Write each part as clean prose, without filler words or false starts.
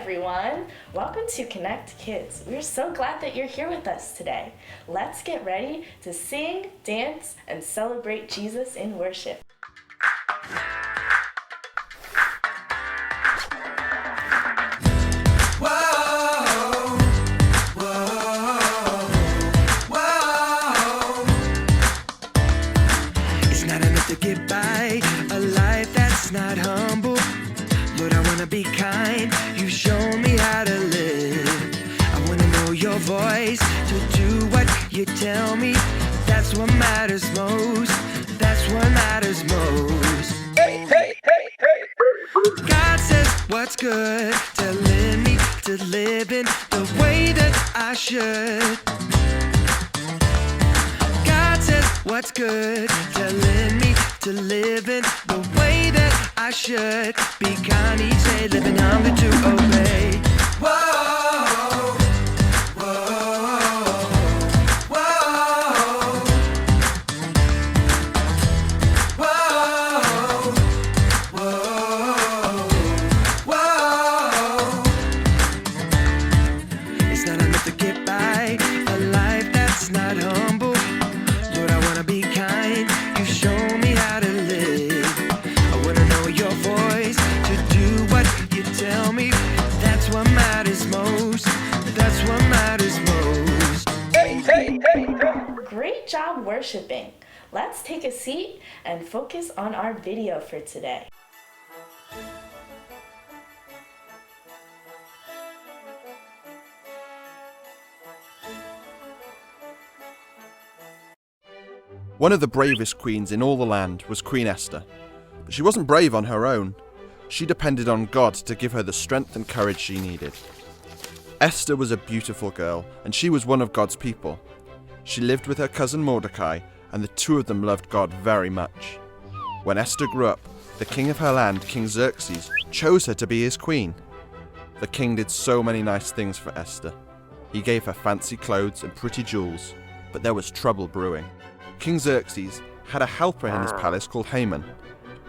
everyone. Welcome to Connect Kids. We're so glad that you're here with us today. Let's get ready to sing, dance, and celebrate Jesus in worship. It's not enough to get by a life that's not humble. Lord, I wanna be kind. You've shown me how to live. I wanna know your voice, to do what you tell me. That's what matters most. That's what matters most. Hey, hey, hey, hey. God says what's good, telling me to live in the way that I should. God says what's good, telling me to live in the way that I should. Be kind each day, living humbly to obey. Whoa, whoa, whoa, whoa, whoa, whoa. It's not enough to get by a life that's not humble. Lord, I wanna be kind. You show me how to live. I wanna know your voice, to do what you tell me. That's what matters most. That's what matters most. Hey, hey, hey, hey. Great job worshiping. Let's take a seat and focus on our video for today. One of the bravest queens in all the land was Queen Esther. But she wasn't brave on her own. She depended on God to give her the strength and courage she needed. Esther was a beautiful girl, and she was one of God's people. She lived with her cousin Mordecai, and the two of them loved God very much. When Esther grew up, the king of her land, King Xerxes, chose her to be his queen. The king did so many nice things for Esther. He gave her fancy clothes and pretty jewels, but there was trouble brewing. King Xerxes had a helper in his palace called Haman.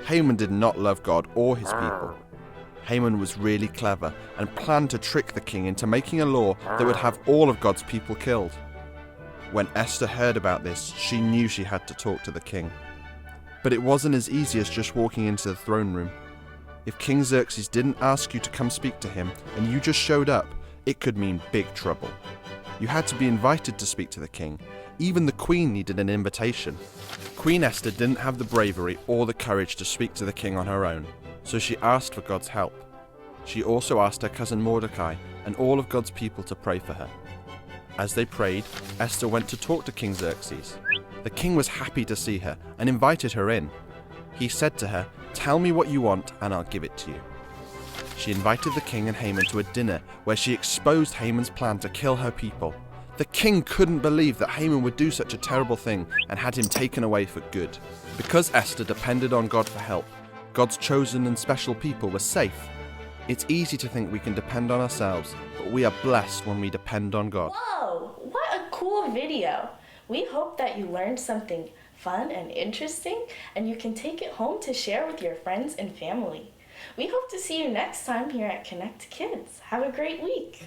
Haman did not love God or his people. Haman was really clever and planned to trick the king into making a law that would have all of God's people killed. When Esther heard about this, she knew she had to talk to the king. But it wasn't as easy as just walking into the throne room. If King Xerxes didn't ask you to come speak to him and you just showed up, it could mean big trouble. You had to be invited to speak to the king. Even the queen needed an invitation. Queen Esther didn't have the bravery or the courage to speak to the king on her own, so she asked for God's help. She also asked her cousin Mordecai and all of God's people to pray for her. As they prayed, Esther went to talk to King Xerxes. The king was happy to see her and invited her in. He said to her, "Tell me what you want and I'll give it to you." She invited the king and Haman to a dinner where she exposed Haman's plan to kill her people. The king couldn't believe that Haman would do such a terrible thing and had him taken away for good. Because Esther depended on God for help, God's chosen and special people were safe. It's easy to think we can depend on ourselves, but we are blessed when we depend on God. Whoa, what a cool video. We hope that you learned something fun and interesting, and you can take it home to share with your friends and family. We hope to see you next time here at Connect Kids. Have a great week.